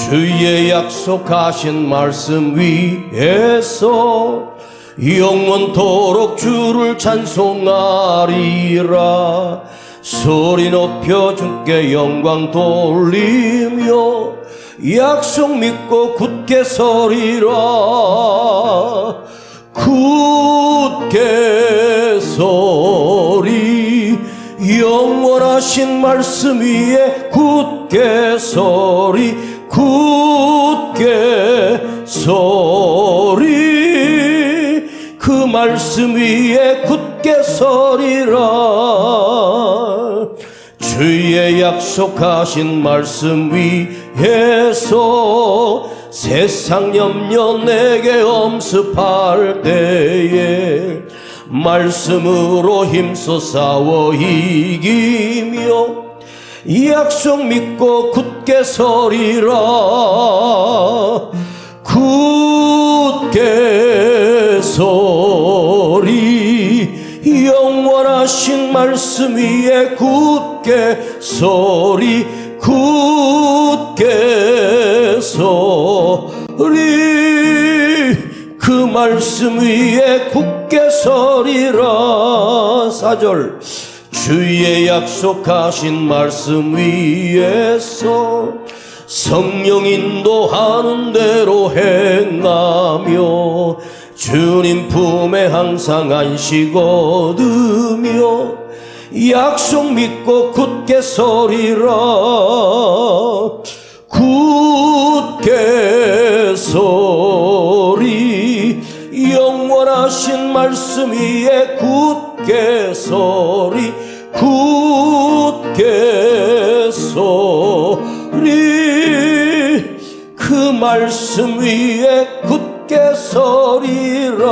주의 약속하신 말씀 위에서 영원토록 주를 찬송하리라. 소리 높여 주께 영광 돌리며 약속 믿고 굳게 서리라. 굳게 서리. 영원하신 말씀 위에 굳게 서리. 굳게 서리. 그 말씀 위에 굳게 서리라. 주의 약속하신 말씀 위에서 세상 염려 내게 엄습할 때에 말씀으로 힘써 싸워 이기며 약속 믿고 굳게 서리라. 굳게 서리. 영원하신 말씀 위에 굳게 서리. 굳게 서리. 그 말씀 위에 굳게 서리라. 4절 주의 약속하신 말씀 위에서 성령 인도하는 대로 행하며 주님 품에 항상 안식 얻으며 약속 믿고 굳게 서리라. 굳게 서리. 영원하신 말씀 위에 굳게 서리. 굳게 서리. 그 말씀 위에 굳게 서리라.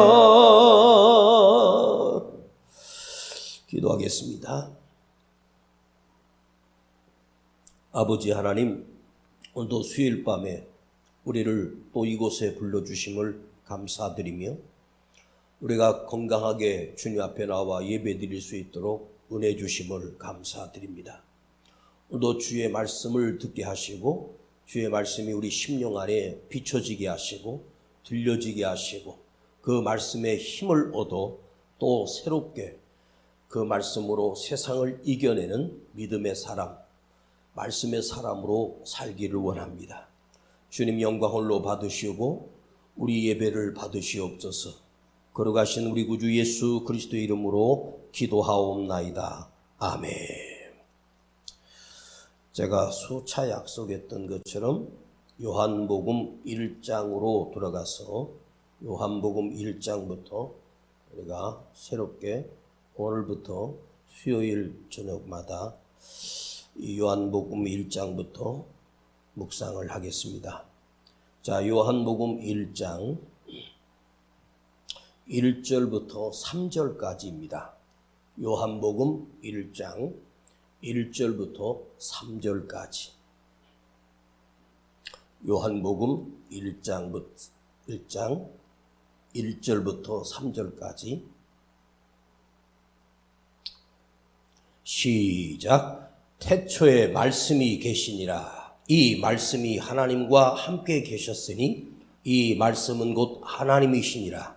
기도하겠습니다. 아버지 하나님, 오늘도 수요일 밤에 우리를 또 이곳에 불러주심을 감사드리며 우리가 건강하게 주님 앞에 나와 예배드릴 수 있도록 은혜 주심을 감사드립니다. 오늘도 주의 말씀을 듣게 하시고 주의 말씀이 우리 심령 안에 비춰지게 하시고 들려지게 하시고 그 말씀에 힘을 얻어 또 새롭게 그 말씀으로 세상을 이겨내는 믿음의 사람, 말씀의 사람으로 살기를 원합니다. 주님 영광 홀로 받으시고 우리 예배를 받으시옵소서. 걸어가신 우리 구주 예수 그리스도의 이름으로 기도하옵나이다. 아멘. 제가 수차 약속했던 것처럼 요한복음 1장으로 돌아가서 요한복음 1장부터 우리가 새롭게 오늘부터 수요일 저녁마다 이 요한복음 1장부터 묵상을 하겠습니다. 자, 요한복음 1장 1절부터 3절까지입니다. 요한복음 1장 1절부터 3절까지. 요한복음 1장 1절부터 3절까지. 시작. 태초에 말씀이 계시니라. 이 말씀이 하나님과 함께 계셨으니 이 말씀은 곧 하나님이시니라.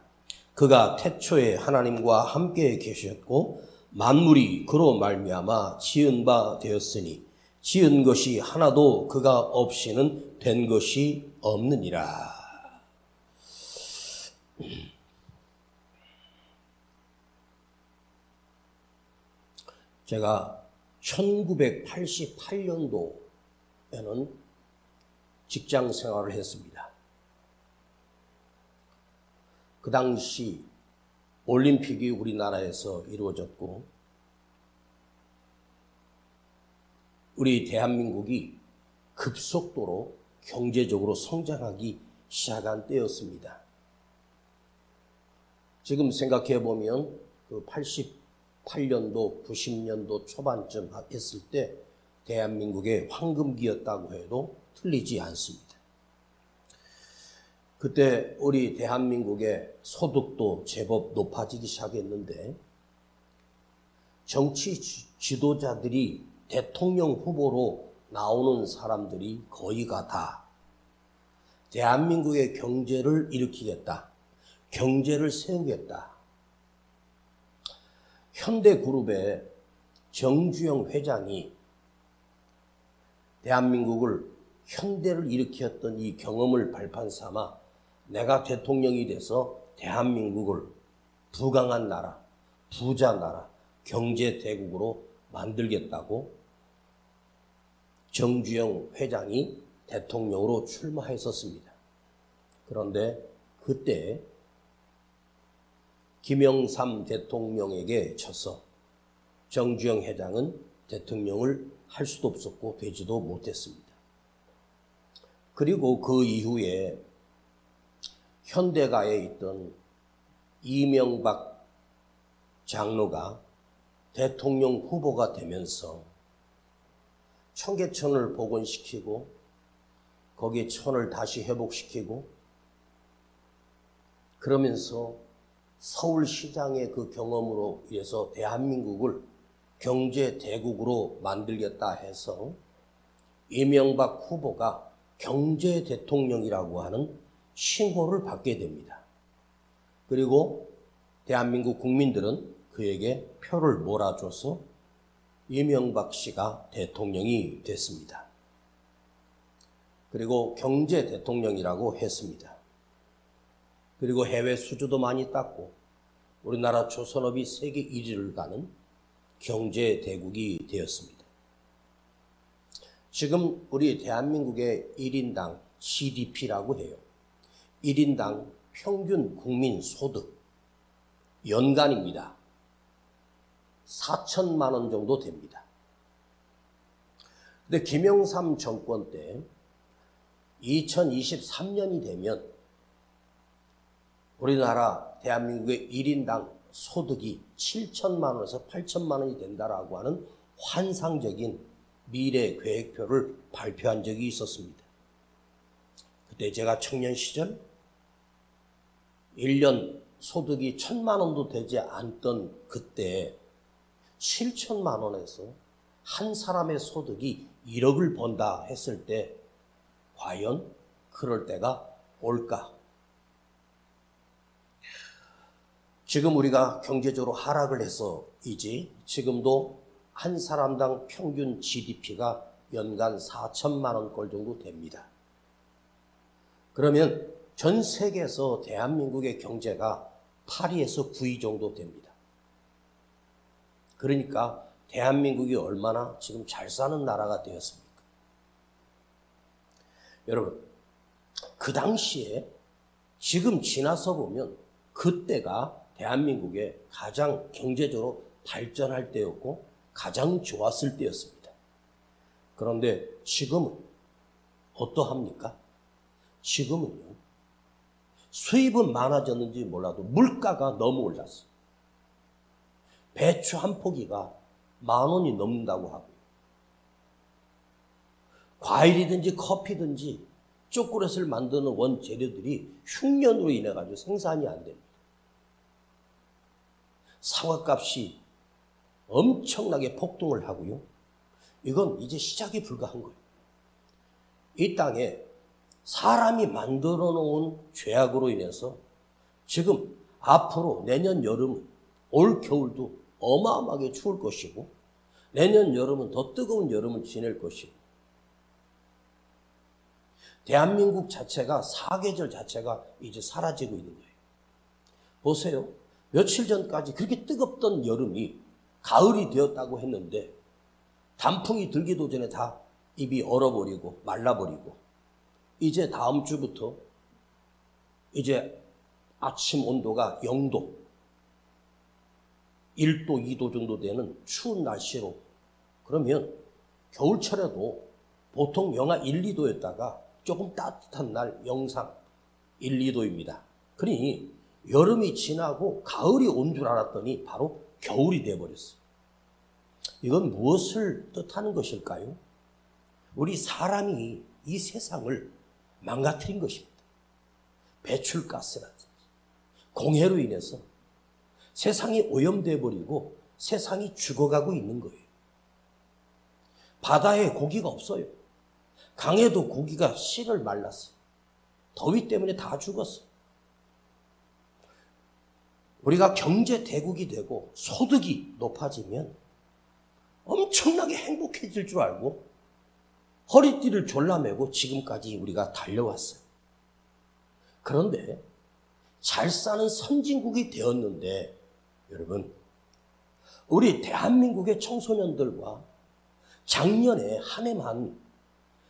그가 태초에 하나님과 함께 계셨고 만물이 그로 말미암아 지은 바 되었으니 지은 것이 하나도 그가 없이는 된 것이 없느니라. 제가 1988년도에는 직장 생활을 했습니다. 그 당시 올림픽이 우리나라에서 이루어졌고 우리 대한민국이 급속도로 경제적으로 성장하기 시작한 때였습니다. 지금 생각해 보면 그 88년도, 90년도 초반쯤 했을 때 대한민국의 황금기였다고 해도 틀리지 않습니다. 그때 우리 대한민국의 소득도 제법 높아지기 시작했는데 정치 지도자들이 대통령 후보로 나오는 사람들이 거의가 다 대한민국의 경제를 일으키겠다. 경제를 세우겠다. 현대그룹의 정주영 회장이 대한민국을 현대를 일으켰던 이 경험을 발판 삼아 내가 대통령이 돼서 대한민국을 부강한 나라, 부자 나라, 경제 대국으로 만들겠다고 정주영 회장이 대통령으로 출마했었습니다. 그런데 그때 김영삼 대통령에게 져서 정주영 회장은 대통령을 할 수도 없었고 되지도 못했습니다. 그리고 그 이후에 현대가에 있던 이명박 장로가 대통령 후보가 되면서 청계천을 복원시키고 거기에 천을 다시 회복시키고 그러면서 서울시장의 그 경험으로 인해서 대한민국을 경제 대국으로 만들겠다 해서 이명박 후보가 경제 대통령이라고 하는 칭호를 받게 됩니다. 그리고 대한민국 국민들은 그에게 표를 몰아줘서 이명박 씨가 대통령이 됐습니다. 그리고 경제 대통령이라고 했습니다. 그리고 해외 수주도 많이 땄고 우리나라 조선업이 세계 1위를 가는 경제 대국이 되었습니다. 지금 우리 대한민국의 1인당 GDP라고 해요. 1인당 평균 국민 소득 연간입니다. 4천만 원 정도 됩니다. 근데 김영삼 정권 때 2023년이 되면 우리나라 대한민국의 1인당 소득이 7천만 원에서 8천만 원이 된다라고 하는 환상적인 미래 계획표를 발표한 적이 있었습니다. 그때 제가 청년 시절 1년 소득이 1,000만 원도 되지 않던 그때 7천만 원에서 한 사람의 소득이 1억을 번다 했을 때 과연 그럴 때가 올까? 지금 우리가 경제적으로 하락을 해서이지 지금도 한 사람당 평균 GDP가 연간 4천만 원꼴 정도 됩니다. 그러면 전 세계에서 대한민국의 경제가 8위에서 9위 정도 됩니다. 그러니까 대한민국이 얼마나 지금 잘 사는 나라가 되었습니까? 여러분, 그 당시에 지금 지나서 보면 그때가 대한민국의 가장 경제적으로 발전할 때였고 가장 좋았을 때였습니다. 그런데 지금은 어떠합니까? 지금은요, 수입은 많아졌는지 몰라도 물가가 너무 올랐어요. 배추 한 포기가 10,000원이 넘는다고 하고요. 과일이든지 커피든지 초콜릿을 만드는 원재료들이 흉년으로 인해 가지고 생산이 안 됩니다. 사과값이 엄청나게 폭등을 하고요. 이건 이제 시작이 불가한 거예요. 이 땅에 사람이 만들어 놓은 죄악으로 인해서 지금 앞으로 내년 여름은 올 겨울도 어마어마하게 추울 것이고 내년 여름은 더 뜨거운 여름을 지낼 것이고 대한민국 자체가 사계절 자체가 이제 사라지고 있는 거예요. 보세요. 며칠 전까지 그렇게 뜨겁던 여름이 가을이 되었다고 했는데 단풍이 들기도 전에 다 잎이 얼어버리고 말라버리고 이제 다음 주부터 이제 아침 온도가 0도, 1도, 2도 정도 되는 추운 날씨로 그러면 겨울철에도 보통 영하 1, 2도였다가 조금 따뜻한 날 영상 1, 2도입니다. 그러니 여름이 지나고 가을이 온 줄 알았더니 바로 겨울이 돼버렸어요. 이건 무엇을 뜻하는 것일까요? 우리 사람이 이 세상을 망가뜨린 것입니다. 배출가스라든지 공해로 인해서 세상이 오염돼 버리고 세상이 죽어가고 있는 거예요. 바다에 고기가 없어요. 강에도 고기가 씨를 말랐어요. 더위 때문에 다 죽었어. 우리가 경제 대국이 되고 소득이 높아지면 엄청나게 행복해질 줄 알고 허리띠를 졸라매고 지금까지 우리가 달려왔어요. 그런데 잘 사는 선진국이 되었는데 여러분, 우리 대한민국의 청소년들과 작년에 한 해만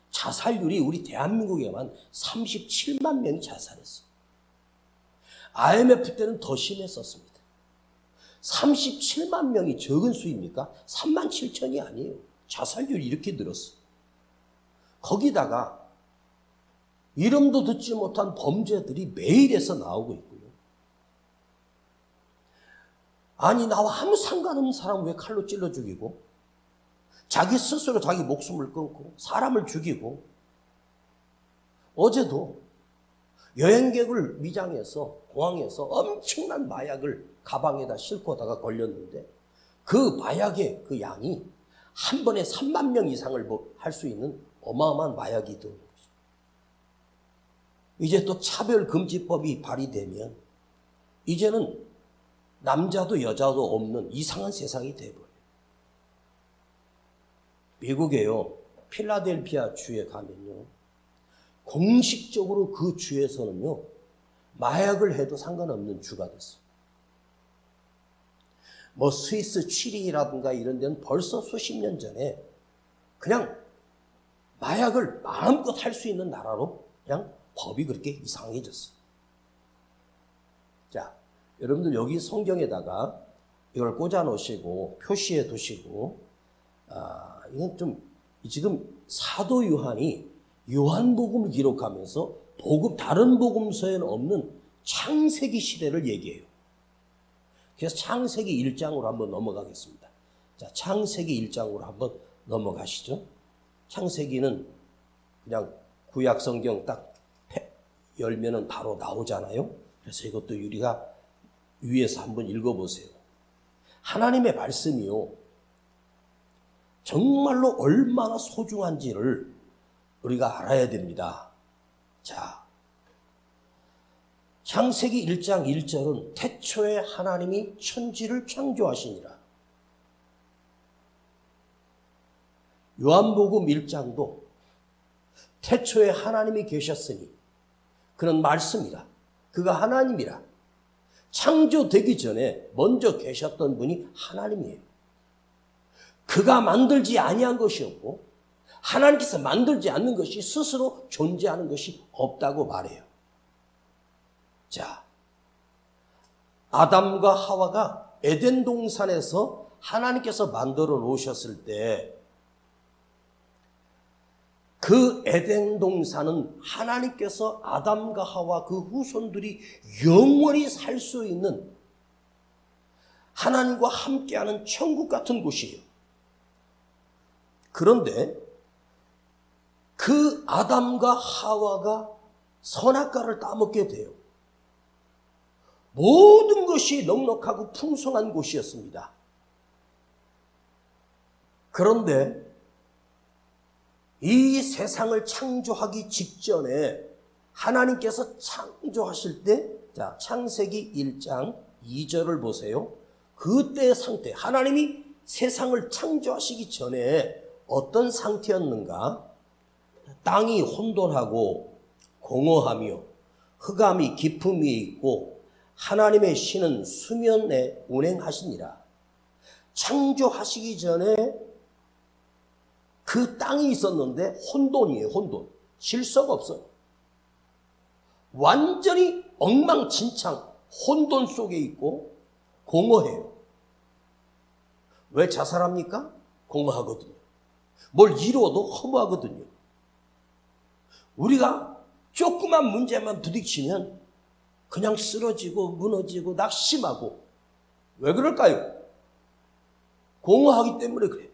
자살률이 우리 대한민국에만 37만 명이 자살했어요. IMF 때는 더 심했었습니다. 37만 명이 적은 수입니까? 3만 7천이 아니에요. 자살률이 이렇게 늘었어요. 거기다가 이름도 듣지 못한 범죄들이 매일에서 나오고 있고요. 아니, 나와 아무 상관없는 사람 왜 칼로 찔러 죽이고, 자기 스스로 자기 목숨을 끊고 사람을 죽이고, 어제도 여행객을 미장해서 공항에서 엄청난 마약을 가방에다 싣고 다가 걸렸는데 그 마약의 그 양이 한 번에 3만 명 이상을 할 수 있는 어마어마한 마약이 들어오는 거죠. 이제 또 차별금지법이 발의되면 이제는 남자도 여자도 없는 이상한 세상이 돼버려요. 미국에요, 필라델피아 주에 가면요, 공식적으로 그 주에서는요, 마약을 해도 상관없는 주가 됐어요. 뭐 스위스 취리히라든가 이런 데는 벌써 수십 년 전에 그냥 마약을 마음껏 할 수 있는 나라로 그냥 법이 그렇게 이상해졌어요. 자, 여러분들 여기 성경에다가 이걸 꽂아 놓으시고 표시해 두시고, 이건 좀 지금 사도 요한이 요한복음을 기록하면서 다른 복음서에는 없는 창세기 시대를 얘기해요. 그래서 창세기 1장으로 한번 넘어가겠습니다. 자, 창세기 1장으로 한번 넘어가시죠. 창세기는 그냥 구약 성경 딱 열면은 바로 나오잖아요. 그래서 이것도 우리가 위에서 한번 읽어보세요. 하나님의 말씀이요, 정말로 얼마나 소중한지를 우리가 알아야 됩니다. 자, 창세기 1장 1절은 태초에 하나님이 천지를 창조하시니라. 요한복음 1장도 태초에 하나님이 계셨으니 그런 말씀이라. 그가 하나님이라. 창조되기 전에 먼저 계셨던 분이 하나님이에요. 그가 만들지 아니한 것이 없고 하나님께서 만들지 않는 것이 스스로 존재하는 것이 없다고 말해요. 자, 아담과 하와가 에덴 동산에서 하나님께서 만들어 놓으셨을 때 그 에덴 동산은 하나님께서 아담과 하와 그 후손들이 영원히 살 수 있는 하나님과 함께하는 천국 같은 곳이에요. 그런데 그 아담과 하와가 선악과를 따먹게 돼요. 모든 것이 넉넉하고 풍성한 곳이었습니다. 그런데 이 세상을 창조하기 직전에 하나님께서 창조하실 때, 자, 창세기 1장 2절을 보세요. 그때의 상태, 하나님이 세상을 창조하시기 전에 어떤 상태였는가? 땅이 혼돈하고 공허하며 흑암이 깊음 위에 있고 하나님의 신은 수면에 운행하시니라. 창조하시기 전에 그 땅이 있었는데 혼돈이에요. 혼돈. 질서가 없어요. 완전히 엉망진창 혼돈 속에 있고 공허해요. 왜 자살합니까? 공허하거든요. 뭘 이루어도 허무하거든요. 우리가 조그만 문제만 부딪히면 그냥 쓰러지고 무너지고 낙심하고. 왜 그럴까요? 공허하기 때문에 그래요.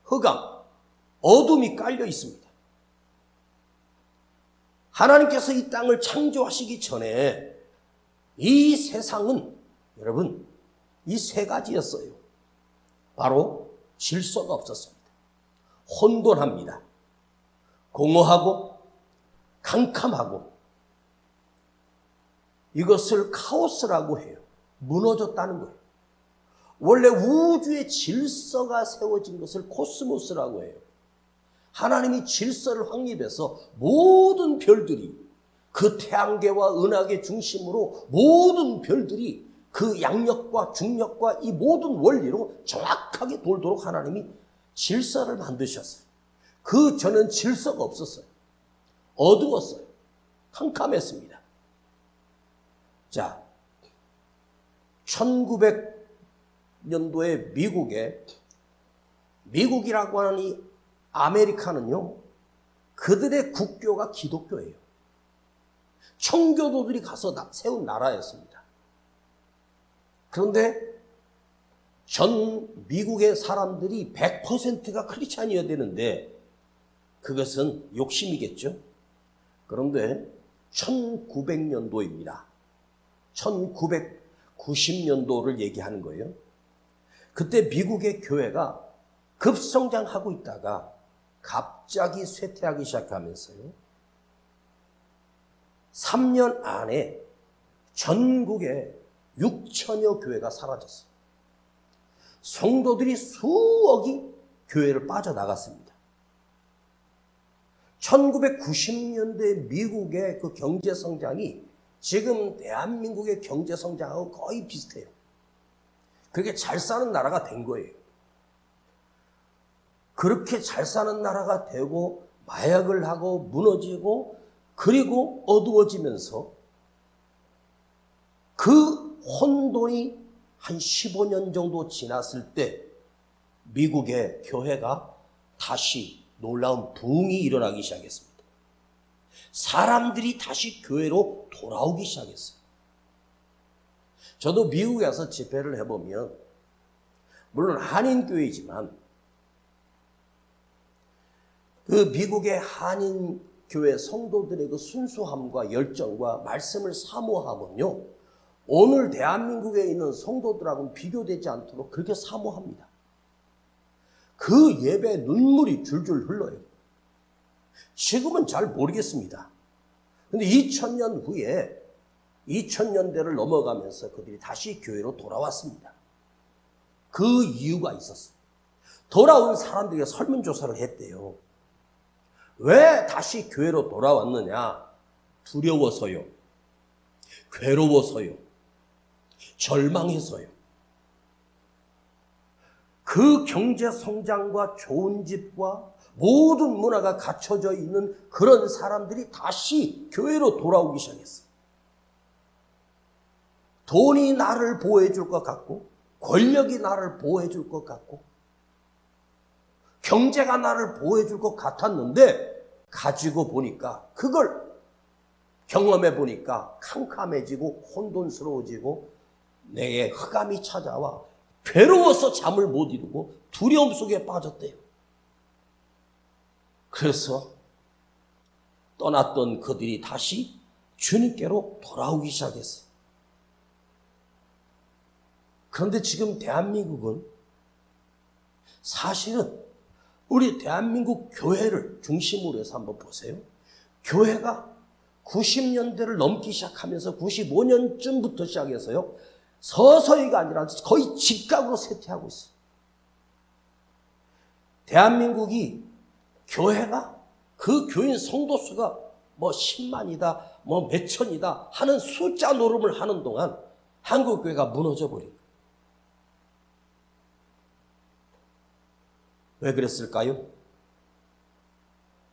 흑암, 어둠이 깔려 있습니다. 하나님께서 이 땅을 창조하시기 전에 이 세상은, 여러분, 이 세 가지였어요. 바로 질서가 없었습니다. 혼돈합니다. 공허하고 캄캄하고 이것을 카오스라고 해요. 무너졌다는 거예요. 원래 우주의 질서가 세워진 것을 코스모스라고 해요. 하나님이 질서를 확립해서 모든 별들이 그 태양계와 은하계 중심으로 모든 별들이 그 양력과 중력과 이 모든 원리로 정확하게 돌도록 하나님이 질서를 만드셨어요. 그 전엔 질서가 없었어요. 어두웠어요. 캄캄했습니다. 자, 1900년도에 미국이라고 하는 이 아메리카는요, 그들의 국교가 기독교예요. 청교도들이 가서 세운 나라였습니다. 그런데 전 미국의 사람들이 100%가 크리스찬이어야 되는데 그것은 욕심이겠죠. 그런데 1900년도입니다. 1990년도를 얘기하는 거예요. 그때 미국의 교회가 급성장하고 있다가 갑자기 쇠퇴하기 시작하면서요, 3년 안에 전국에 6천여 교회가 사라졌어요. 성도들이 수억이 교회를 빠져나갔습니다. 1990년대 미국의 그 경제 성장이 지금 대한민국의 경제 성장하고 거의 비슷해요. 그렇게 잘 사는 나라가 된 거예요. 그렇게 잘 사는 나라가 되고 마약을 하고 무너지고 그리고 어두워지면서 그 혼돈이 한 15년 정도 지났을 때 미국의 교회가 다시 놀라운 부흥이 일어나기 시작했습니다. 사람들이 다시 교회로 돌아오기 시작했어요. 저도 미국에 가서 집회를 해보면 물론 한인교회이지만 그 미국의 한인교회 성도들의 그 순수함과 열정과 말씀을 사모함은요, 오늘 대한민국에 있는 성도들하고는 비교되지 않도록 그렇게 사모합니다. 그 예배에 눈물이 줄줄 흘러요. 지금은 잘 모르겠습니다. 근데 2000년 후에 2000년대를 넘어가면서 그들이 다시 교회로 돌아왔습니다. 그 이유가 있었어요. 돌아온 사람들에게 설문조사를 했대요. 왜 다시 교회로 돌아왔느냐? 두려워서요. 괴로워서요. 절망해서요. 그 경제 성장과 좋은 집과 모든 문화가 갖춰져 있는 그런 사람들이 다시 교회로 돌아오기 시작했어요. 돈이 나를 보호해 줄 것 같고, 권력이 나를 보호해 줄 것 같고, 경제가 나를 보호해 줄 것 같았는데 가지고 보니까, 그걸 경험해 보니까 캄캄해지고 혼돈스러워지고 내게 흑암이 찾아와 괴로워서 잠을 못 이루고 두려움 속에 빠졌대요. 그래서 떠났던 그들이 다시 주님께로 돌아오기 시작했어요. 그런데 지금 대한민국은 사실은 우리 대한민국 교회를 중심으로 해서 한번 보세요. 교회가 90년대를 넘기 시작하면서 95년쯤부터 시작해서요, 서서히가 아니라 거의 직각으로 쇠퇴하고 있어요. 대한민국이 교회가 그 교인 성도 수가 뭐 10만이다, 뭐 몇천이다 하는 숫자 노름을 하는 동안 한국교회가 무너져 버린 거예요. 왜 그랬을까요?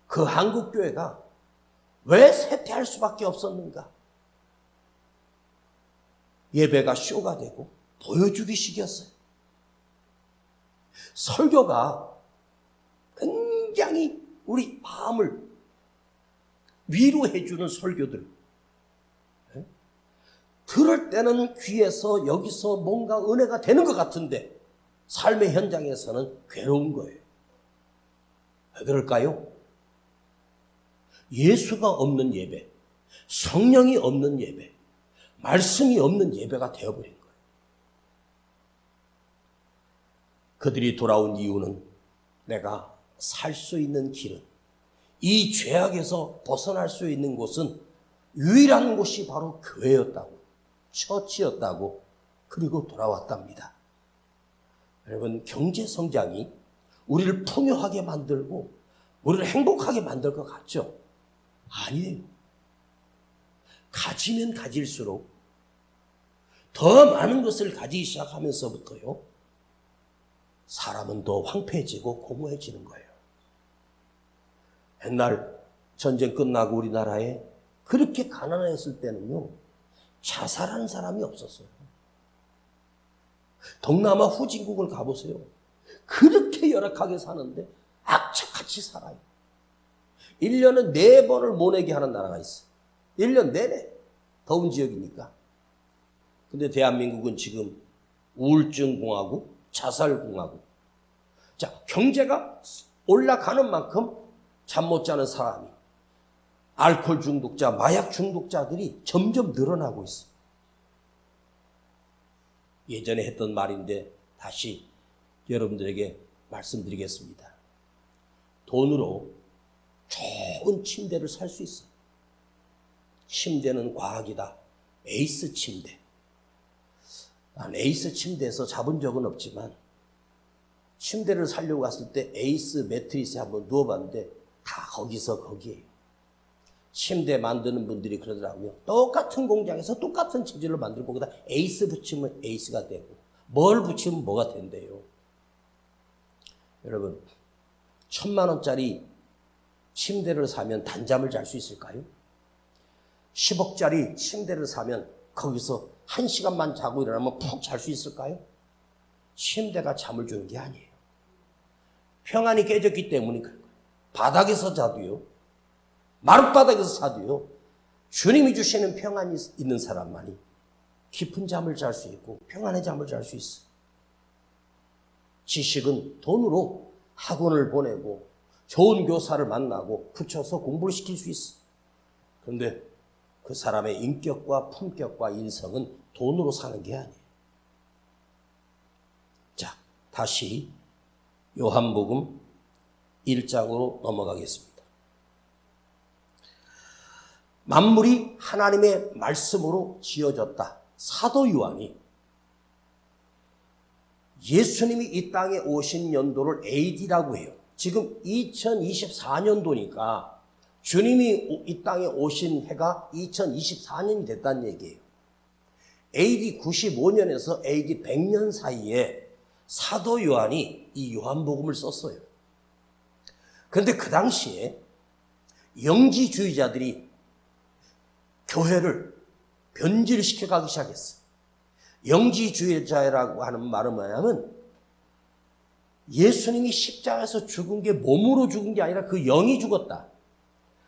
그 한국교회가 왜 쇠퇴할 수밖에 없었는가? 예배가 쇼가 되고 보여주기식이었어요. 설교가 굉장히 우리 마음을 위로해주는 설교들. 들을 때는 귀에서 여기서 뭔가 은혜가 되는 것 같은데 삶의 현장에서는 괴로운 거예요. 왜 그럴까요? 예수가 없는 예배, 성령이 없는 예배, 말씀이 없는 예배가 되어버린 거예요. 그들이 돌아온 이유는 내가 살 수 있는 길은, 이 죄악에서 벗어날 수 있는 곳은 유일한 곳이 바로 교회였다고, 처치였다고, 그리고 돌아왔답니다. 여러분, 경제 성장이 우리를 풍요하게 만들고 우리를 행복하게 만들 것 같죠? 아니에요. 가지면 가질수록 더 많은 것을 가지기 시작하면서부터요, 사람은 더 황폐해지고 공허해지는 거예요. 옛날 전쟁 끝나고 우리나라에 그렇게 가난했을 때는요, 자살하는 사람이 없었어요. 동남아 후진국을 가보세요. 그렇게 열악하게 사는데 악착같이 살아요. 1년에 4번을 모내게 하는 나라가 있어요. 1년 내내 더운 지역이니까. 근데 대한민국은 지금 우울증공화국, 자살공화국. 자, 경제가 올라가는 만큼 잠 못 자는 사람이, 알코올 중독자, 마약 중독자들이 점점 늘어나고 있어요. 예전에 했던 말인데 다시 여러분들에게 말씀드리겠습니다. 돈으로 좋은 침대를 살 수 있어요. 침대는 과학이다. 에이스 침대. 난 에이스 침대에서 자본 적은 없지만 침대를 사려고 갔을 때 에이스 매트리스에 한번 누워봤는데 다 거기서 거기에요. 침대 만드는 분들이 그러더라고요. 똑같은 공장에서 똑같은 재질로 만들고 거기다 에이스 붙이면 에이스가 되고 뭘 붙이면 뭐가 된대요. 여러분, 1,000만 원짜리 침대를 사면 단잠을 잘 수 있을까요? 10억짜리 침대를 사면 거기서 1시간만 자고 일어나면 푹 잘 수 있을까요? 침대가 잠을 주는 게 아니에요. 평안이 깨졌기 때문에 그런 거예요. 바닥에서 자도요, 마룻바닥에서 자도요, 주님이 주시는 평안이 있는 사람만이 깊은 잠을 잘 수 있고 평안의 잠을 잘 수 있어요. 지식은 돈으로 학원을 보내고 좋은 교사를 만나고 붙여서 공부를 시킬 수 있어. 그런데 그 사람의 인격과 품격과 인성은 돈으로 사는 게 아니에요. 자, 다시 요한복음 1장으로 넘어가겠습니다. 만물이 하나님의 말씀으로 지어졌다. 사도 요한이 예수님이 이 땅에 오신 연도를 AD라고 해요. 지금 2024년도니까 주님이 이 땅에 오신 해가 2024년이 됐다는 얘기예요. AD 95년에서 AD 100년 사이에 사도 요한이 이 요한복음을 썼어요. 그런데 그 당시에 영지주의자들이 교회를 변질시켜 가기 시작했어요. 영지주의자라고 하는 말은 뭐냐면 예수님이 십자가에서 죽은 게 몸으로 죽은 게 아니라 그 영이 죽었다.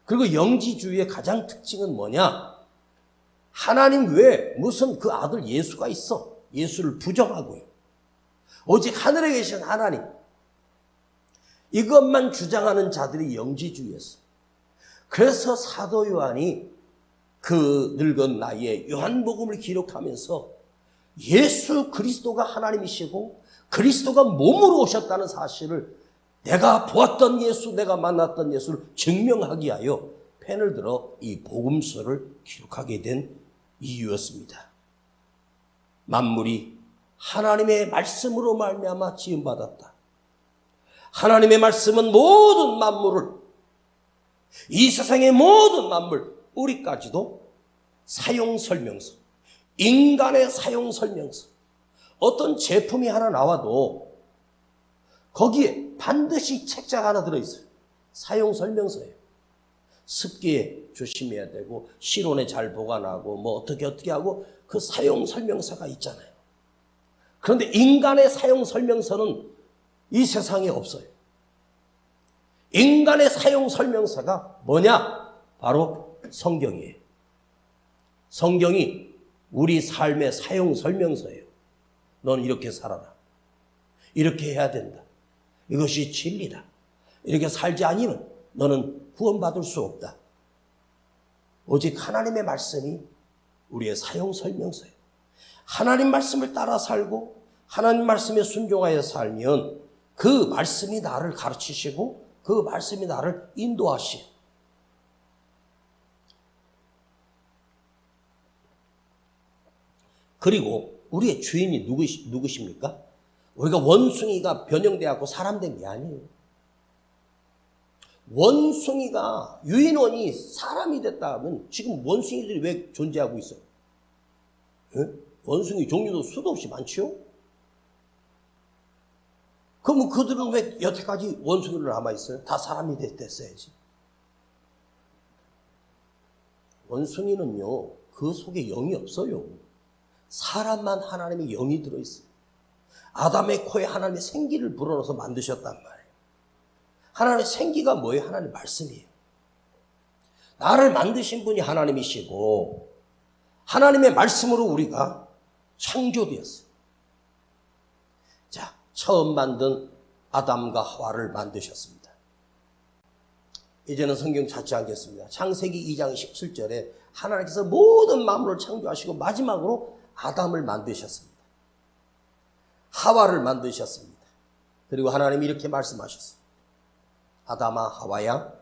그리고 영지주의의 가장 특징은 뭐냐? 하나님 외에 무슨 그 아들 예수가 있어. 예수를 부정하고요. 오직 하늘에 계신 하나님. 이것만 주장하는 자들이 영지주의였어요. 그래서 사도 요한이 그 늙은 나이에 요한복음을 기록하면서 예수 그리스도가 하나님이시고 그리스도가 몸으로 오셨다는 사실을 내가 보았던 예수, 내가 만났던 예수를 증명하기 위하여 펜을 들어 이 복음서를 기록하게 된 이유였습니다. 만물이 하나님의 말씀으로 말미암아 지음받았다. 하나님의 말씀은 모든 만물을, 이 세상의 모든 만물, 우리까지도 사용설명서, 인간의 사용설명서, 어떤 제품이 하나 나와도 거기에 반드시 책자가 하나 들어있어요. 사용설명서예요. 습기에 조심해야 되고 실온에 잘 보관하고 뭐 어떻게 하고 그 사용설명서가 있잖아요. 그런데 인간의 사용설명서는 이 세상에 없어요. 인간의 사용설명서가 뭐냐? 바로 성경이에요. 성경이 우리 삶의 사용설명서예요. 너는 이렇게 살아라. 이렇게 해야 된다. 이것이 진리다. 이렇게 살지 않으면 너는 구원받을 수 없다. 오직 하나님의 말씀이 우리의 사용설명서예요. 하나님 말씀을 따라 살고 하나님 말씀에 순종하여 살면 그 말씀이 나를 가르치시고 그 말씀이 나를 인도하시오. 그리고 우리의 주인이 누구십니까? 우리가 원숭이가 변형되어서 사람 된 게 아니에요. 원숭이가, 유인원이 사람이 됐다 하면 지금 원숭이들이 왜 존재하고 있어요? 예? 원숭이 종류도 수도 없이 많지요? 그럼 그들은 왜 여태까지 원숭이로 남아있어요? 다 사람이 됐어야지. 원숭이는요, 그 속에 영이 없어요. 사람만 하나님의 영이 들어있어요. 아담의 코에 하나님의 생기를 불어넣어서 만드셨단 말이에요. 하나님의 생기가 뭐예요? 하나님의 말씀이에요. 나를 만드신 분이 하나님이시고 하나님의 말씀으로 우리가 창조되었어요. 자, 처음 만든 아담과 하와를 만드셨습니다. 이제는 성경 찾지 않겠습니다. 창세기 2장 17절에 하나님께서 모든 만물을 창조하시고 마지막으로 아담을 만드셨습니다. 하와를 만드셨습니다. 그리고 하나님이 이렇게 말씀하셨어요. 아담아, 하와야,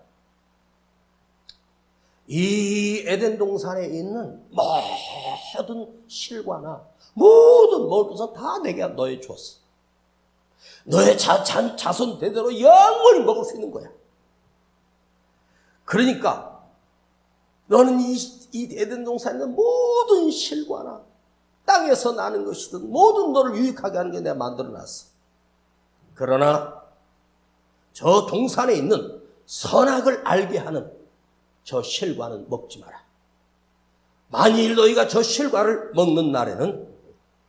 이 에덴 동산에 있는 모든 실과나 모든 먹을 것은 다 내가 너에 줬어. 너의 자손 대대로 영원히 먹을 수 있는 거야. 그러니까 너는 이 에덴 동산에 있는 모든 실과나 땅에서 나는 것이든 모든 너를 유익하게 하는 게 내가 만들어놨어. 그러나 저 동산에 있는 선악을 알게 하는 저 실과는 먹지 마라. 만일 너희가 저 실과를 먹는 날에는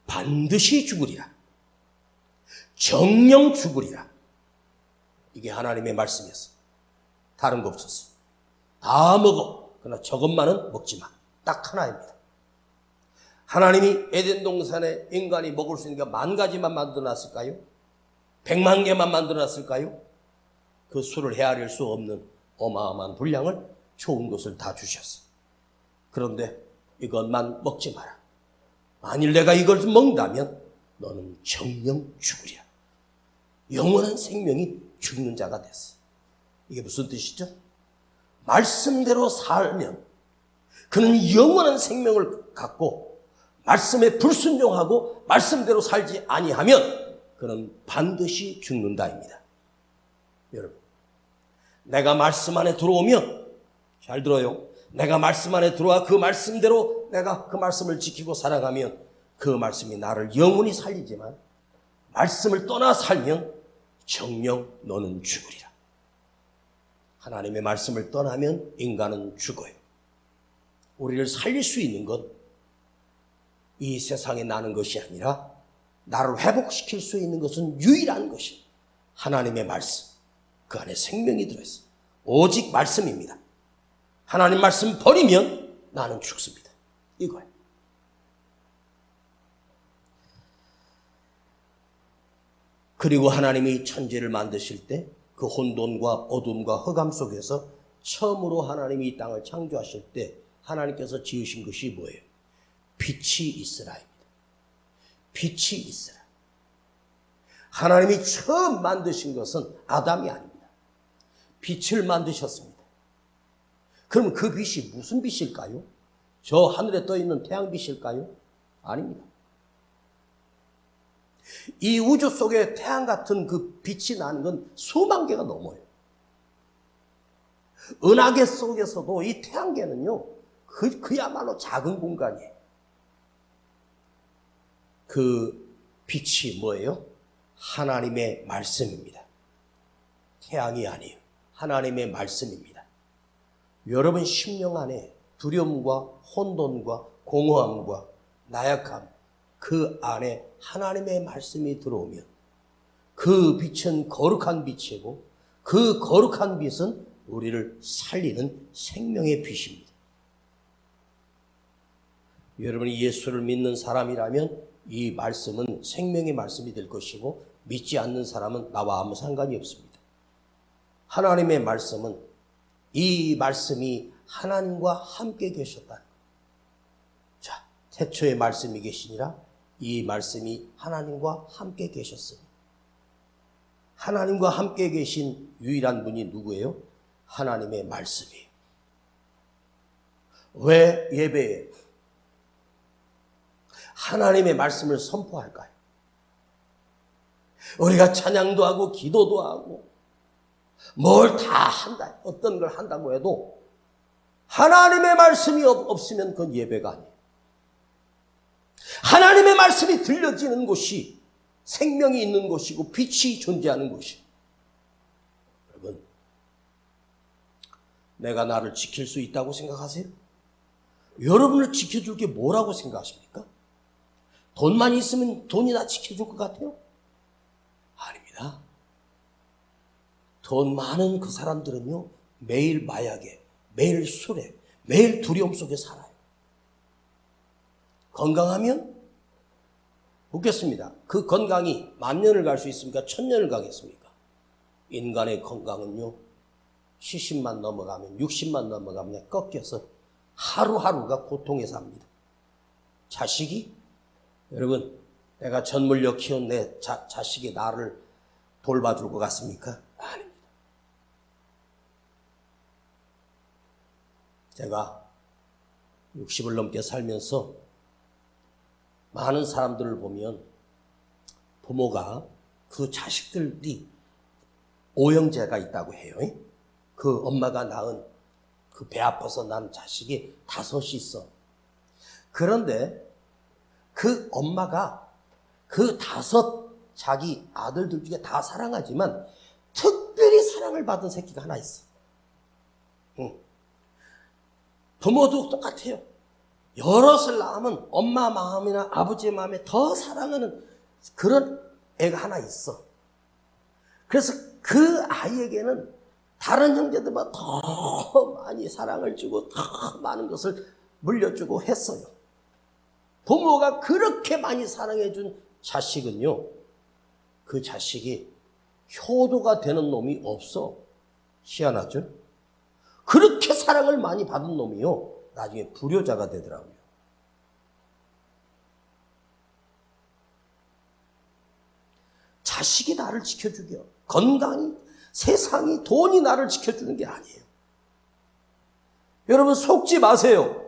반드시 죽으리라. 정령 죽으리라. 이게 하나님의 말씀이었어. 다른 거 없었어. 다 먹어. 그러나 저것만은 먹지 마. 딱 하나입니다. 하나님이 에덴 동산에 인간이 먹을 수 있는 게 10,000가지만 만들어놨을까요? 100,000개만 만들어놨을까요? 그 수를 헤아릴 수 없는 어마어마한 분량을, 좋은 것을 다 주셨어. 그런데 이것만 먹지 마라. 만일 내가 이걸 먹는다면 너는 정령 죽으리라. 영원한 생명이 죽는 자가 됐어. 이게 무슨 뜻이죠? 말씀대로 살면 그는 영원한 생명을 갖고 말씀에 불순종하고 말씀대로 살지 아니하면 그는 반드시 죽는다입니다. 여러분, 내가 말씀 안에 들어오면, 잘 들어요. 내가 말씀 안에 들어와 그 말씀대로 내가 그 말씀을 지키고 살아가면 그 말씀이 나를 영원히 살리지만 말씀을 떠나 살면 정녕 너는 죽으리라. 하나님의 말씀을 떠나면 인간은 죽어요. 우리를 살릴 수 있는 건 이 세상에 나는 것이 아니라 나를 회복시킬 수 있는 것은 유일한 것이 하나님의 말씀. 그 안에 생명이 들어있어요. 오직 말씀입니다. 하나님 말씀 버리면 나는 죽습니다. 이거예요. 그리고 하나님이 천지를 만드실 때 그 혼돈과 어둠과 흑암 속에서 처음으로 하나님이 이 땅을 창조하실 때 하나님께서 지으신 것이 뭐예요? 빛이 있으라입니다. 빛이 있으라. 하나님이 처음 만드신 것은 아담이 아닙니다. 빛을 만드셨습니다. 그럼 그 빛이 무슨 빛일까요? 저 하늘에 떠 있는 태양빛일까요? 아닙니다. 이 우주 속에 태양 같은 그 빛이 나는 건 수만 개가 넘어요. 은하계 속에서도 이 태양계는요, 그야말로 작은 공간이에요. 그 빛이 뭐예요? 하나님의 말씀입니다. 태양이 아니에요. 하나님의 말씀입니다. 여러분 심령 안에 두려움과 혼돈과 공허함과 나약함, 그 안에 하나님의 말씀이 들어오면 그 빛은 거룩한 빛이고 그 거룩한 빛은 우리를 살리는 생명의 빛입니다. 여러분이 예수를 믿는 사람이라면 이 말씀은 생명의 말씀이 될 것이고 믿지 않는 사람은 나와 아무 상관이 없습니다. 하나님의 말씀은 이 말씀이 하나님과 함께 계셨다. 자, 태초에 말씀이 계시니라 이 말씀이 하나님과 함께 계셨으니 하나님과 함께 계신 유일한 분이 누구예요? 하나님의 말씀이에요. 왜 예배에 하나님의 말씀을 선포할까요? 우리가 찬양도 하고 기도도 하고 뭘 다 한다, 어떤 걸 한다고 해도 하나님의 말씀이 없으면 그건 예배가 아니에요. 하나님의 말씀이 들려지는 곳이 생명이 있는 곳이고 빛이 존재하는 곳이에요. 여러분, 내가 나를 지킬 수 있다고 생각하세요? 여러분을 지켜줄 게 뭐라고 생각하십니까? 돈만 있으면 돈이 나 지켜줄 것 같아요? 아닙니다. 돈 많은 그 사람들은요, 매일 마약에, 매일 술에, 매일 두려움 속에 살아요. 건강하면 묻겠습니다. 그 건강이 10,000년을 갈 수 있습니까? 1,000년을 가겠습니까? 인간의 건강은요, 70만 넘어가면, 60만 넘어가면 꺾여서 하루하루가 고통에 삽니다. 자식이, 여러분, 내가 전물력 키운 내 자식이 나를 돌봐줄 것 같습니까? 아닙니다. 제가 60을 넘게 살면서 많은 사람들을 보면 부모가 그 자식들이 오형제가 있다고 해요. 그 엄마가 낳은 그 배 아파서 난 자식이 5이 있어. 그런데 그 엄마가 그 5 자기 아들들 중에 다 사랑하지만 특별히 사랑을 받은 새끼가 하나 있어. 부모도 똑같아요. 여럿을 낳으면 엄마 마음이나 아버지의 마음에 더 사랑하는 그런 애가 하나 있어. 그래서 그 아이에게는 다른 형제들보다 더 많이 사랑을 주고 더 많은 것을 물려주고 했어요. 부모가 그렇게 많이 사랑해준 자식은요, 그 자식이 효도가 되는 놈이 없어. 희한하죠? 그렇게 사랑을 많이 받은 놈이요, 나중에 불효자가 되더라고요. 자식이 나를 지켜주겨. 건강이, 세상이, 돈이 나를 지켜주는 게 아니에요. 여러분 속지 마세요.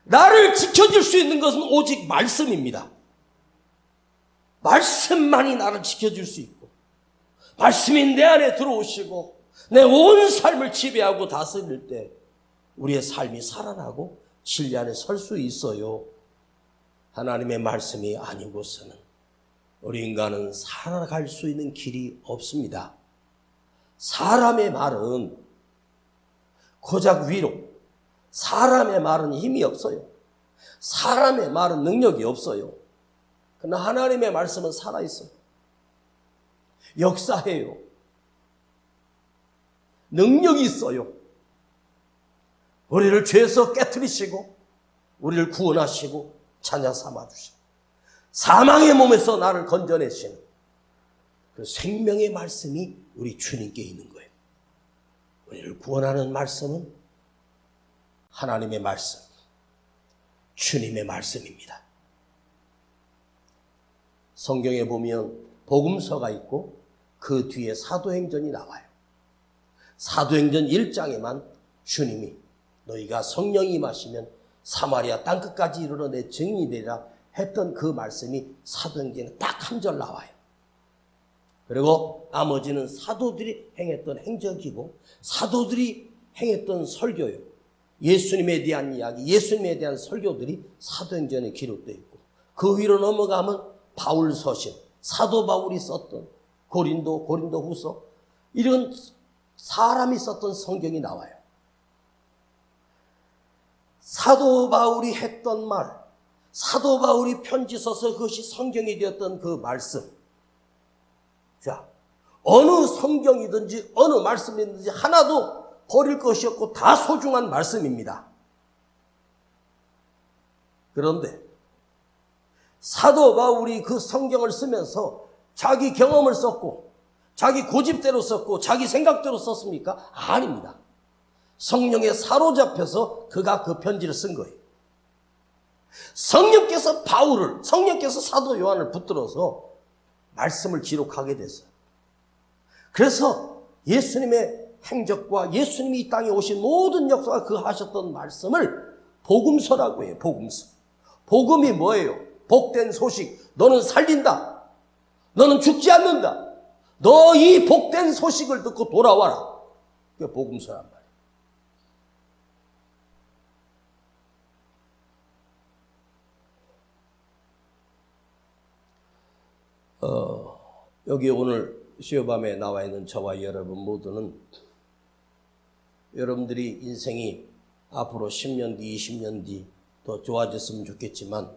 나를 지켜줄 수 있는 것은 오직 말씀입니다. 말씀만이 나를 지켜줄 수 있고, 말씀이 내 안에 들어오시고 내 온 삶을 지배하고 다스릴 때 우리의 삶이 살아나고 진리 안에 설 수 있어요. 하나님의 말씀이 아니고서는 우리 인간은 살아갈 수 있는 길이 없습니다. 사람의 말은 고작 위로, 사람의 말은 힘이 없어요. 사람의 말은 능력이 없어요. 그러나 하나님의 말씀은 살아있어요. 역사해요. 능력이 있어요. 우리를 죄에서 깨트리시고 우리를 구원하시고 자녀 삼아주시고 사망의 몸에서 나를 건져내시는 그 생명의 말씀이 우리 주님께 있는 거예요. 우리를 구원하는 말씀은 하나님의 말씀, 주님의 말씀입니다. 성경에 보면 복음서가 있고 그 뒤에 사도행전이 나와요. 사도행전 1장에만 주님이 너희가 성령이 임하시면 사마리아 땅끝까지 이르러 내 증인이 되리라 했던 그 말씀이 사도행전에 딱 한 절 나와요. 그리고 나머지는 사도들이 행했던 행적이고 사도들이 행했던 설교요. 예수님에 대한 이야기, 예수님에 대한 설교들이 사도행전에 기록되어 있고 그 위로 넘어가면 바울 서신, 사도 바울이 썼던 고린도, 고린도 후서 이런 사람이 썼던 성경이 나와요. 사도 바울이 했던 말, 사도 바울이 편지 써서 그것이 성경이 되었던 그 말씀. 자, 어느 성경이든지 어느 말씀이든지 하나도 버릴 것이 없고 다 소중한 말씀입니다. 그런데 사도 바울이 그 성경을 쓰면서 자기 경험을 썼고 자기 고집대로 썼고 자기 생각대로 썼습니까? 아닙니다. 성령에 사로잡혀서 그가 그 편지를 쓴 거예요. 성령께서 바울을, 성령께서 사도 요한을 붙들어서 말씀을 기록하게 됐어요. 그래서 예수님의 행적과 예수님이 이 땅에 오신 모든 역사가 그 하셨던 말씀을 복음서라고 해요. 복음서. 복음이 뭐예요? 복된 소식, 너는 살린다. 너는 죽지 않는다. 너 이 복된 소식을 듣고 돌아와라. 그게 복음서란 말이에요. 여기 오늘 수요밤에 나와 있는 저와 여러분 모두는 여러분들이 인생이 앞으로 10년 뒤, 20년 뒤 더 좋아졌으면 좋겠지만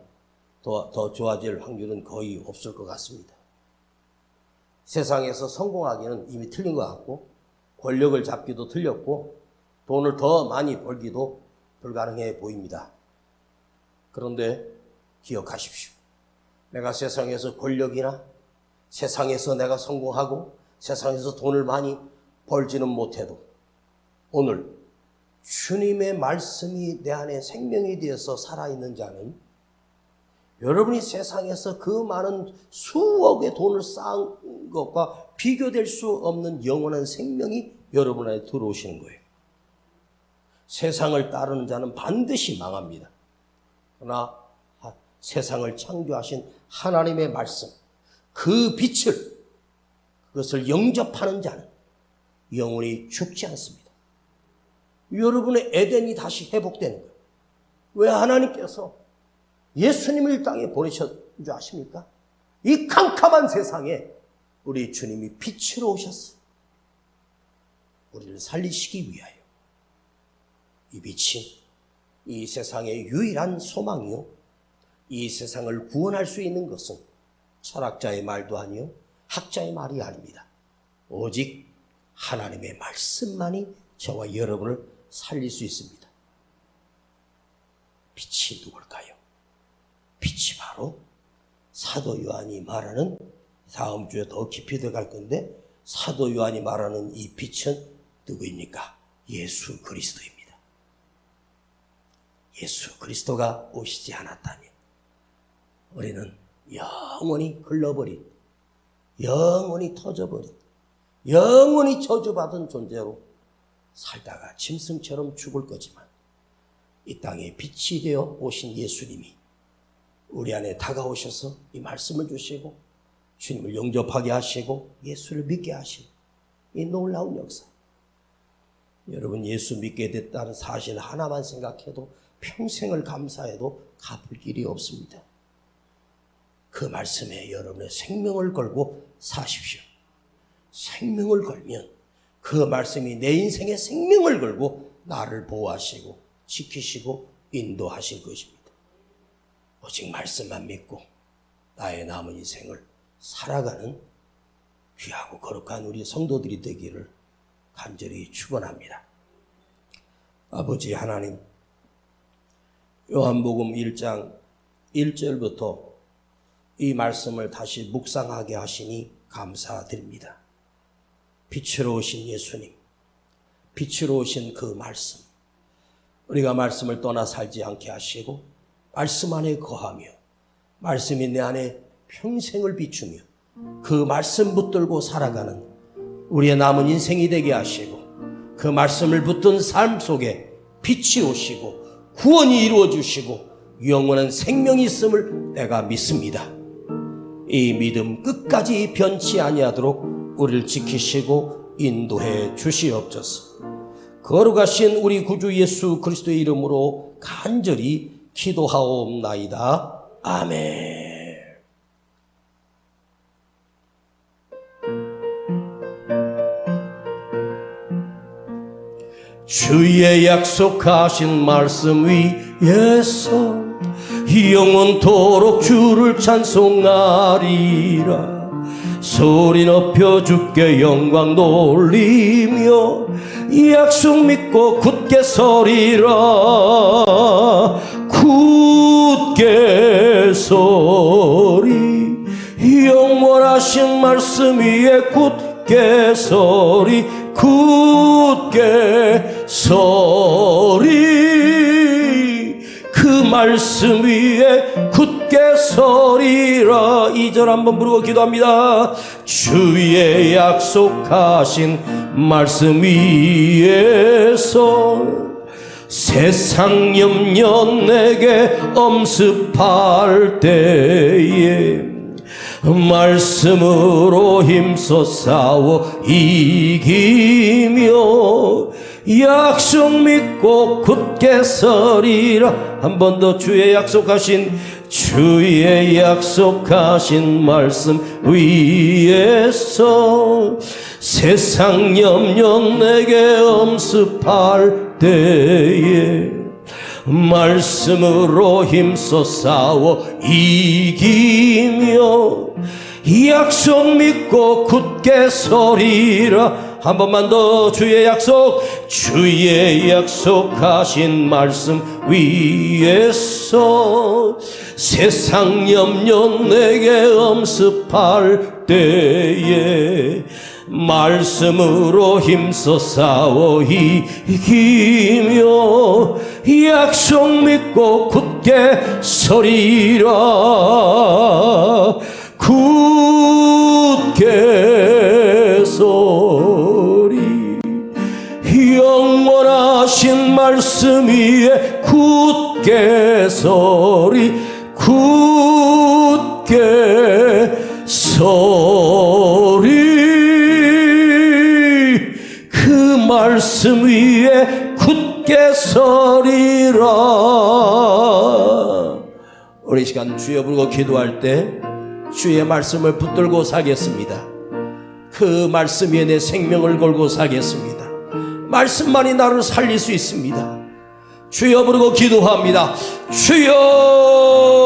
더 좋아질 확률은 거의 없을 것 같습니다. 세상에서 성공하기는 이미 틀린 것 같고, 권력을 잡기도 틀렸고, 돈을 더 많이 벌기도 불가능해 보입니다. 그런데 기억하십시오. 내가 세상에서 권력이나 세상에서 내가 성공하고 세상에서 돈을 많이 벌지는 못해도 오늘 주님의 말씀이 내 안에 생명이 되어서 살아있는 자는 여러분이 세상에서 그 많은 수억의 돈을 쌓은 것과 비교될 수 없는 영원한 생명이 여러분 안에 들어오시는 거예요. 세상을 따르는 자는 반드시 망합니다. 그러나 세상을 창조하신 하나님의 말씀, 그 빛을, 그것을 영접하는 자는 영원히 죽지 않습니다. 여러분의 에덴이 다시 회복되는 거예요. 왜 하나님께서 예수님을 이 땅에 보내셨는 줄 아십니까? 이 캄캄한 세상에 우리 주님이 빛으로 오셨어요. 우리를 살리시기 위하여. 이 빛이 이 세상의 유일한 소망이요, 이 세상을 구원할 수 있는 것은 철학자의 말도 아니요, 학자의 말이 아닙니다. 오직 하나님의 말씀만이 저와 여러분을 살릴 수 있습니다. 빛이 누굴까요? 빛이 바로 사도 요한이 말하는, 다음 주에 더 깊이 들어갈 건데, 사도 요한이 말하는 이 빛은 누구입니까? 예수 그리스도입니다. 예수 그리스도가 오시지 않았다면 우리는 영원히 글러버린, 영원히 터져버린, 영원히 저주받은 존재로 살다가 짐승처럼 죽을 거지만, 이 땅에 빛이 되어 오신 예수님이 우리 안에 다가오셔서 이 말씀을 주시고 주님을 영접하게 하시고 예수를 믿게 하신 이 놀라운 역사. 여러분, 예수 믿게 됐다는 사실 하나만 생각해도 평생을 감사해도 갚을 길이 없습니다. 그 말씀에 여러분의 생명을 걸고 사십시오. 생명을 걸면 그 말씀이 내 인생의 생명을 걸고 나를 보호하시고 지키시고 인도하실 것입니다. 오직 말씀만 믿고 나의 남은 인생을 살아가는 귀하고 거룩한 우리 성도들이 되기를 간절히 축원합니다. 아버지 하나님, 요한복음 1장 1절부터 이 말씀을 다시 묵상하게 하시니 감사드립니다. 빛으로 오신 예수님, 빛으로 오신 그 말씀, 우리가 말씀을 떠나 살지 않게 하시고 말씀 안에 거하며 말씀이 내 안에 평생을 비추며 그 말씀 붙들고 살아가는 우리의 남은 인생이 되게 하시고, 그 말씀을 붙든 삶 속에 빛이 오시고 구원이 이루어 주시고 영원한 생명이 있음을 내가 믿습니다. 이 믿음 끝까지 변치 아니하도록 우리를 지키시고 인도해 주시옵소서. 거룩하신 우리 구주 예수 그리스도의 이름으로 간절히 기도하옵나이다. 아멘. 주의 약속하신 말씀 위에서 영원토록 주를 찬송하리라. 소리 높여 주께 영광 돌리며 약속 믿고 굳게 서리라. 굳게 서리. 영원하신 말씀 위에 굳게 서리. 굳게 서리. 그 말씀 위에 굳게 서리라. 2절 한번 부르고 기도합니다. 주의 약속하신 말씀 위에서 세상 염려 내게 엄습할 때에 말씀으로 힘써 싸워 이기며 약속 믿고 굳게 서리라. 한 번 더 주의 약속하신 말씀 위에서 세상 염려 내게 엄습할 때에 말씀으로 힘써 싸워 이기며 약속 믿고 굳게 서리라. 한 번만 더 주의 약속하신 말씀 위에서 세상 염려 내게 엄습할 때에 말씀으로 힘써 싸워 이기며 약속 믿고 굳게 서리라. 굳게 서리. 영원하신 말씀 위에 굳게 서리. 굳게 서리. 그 말씀 위에 굳게 서리라. 우리 시간 주여 부르고 기도할 때 주의 말씀을 붙들고 사겠습니다. 그 말씀 위에 내 생명을 걸고 사겠습니다. 말씀만이 나를 살릴 수 있습니다. 주여 부르고 기도합니다. 주여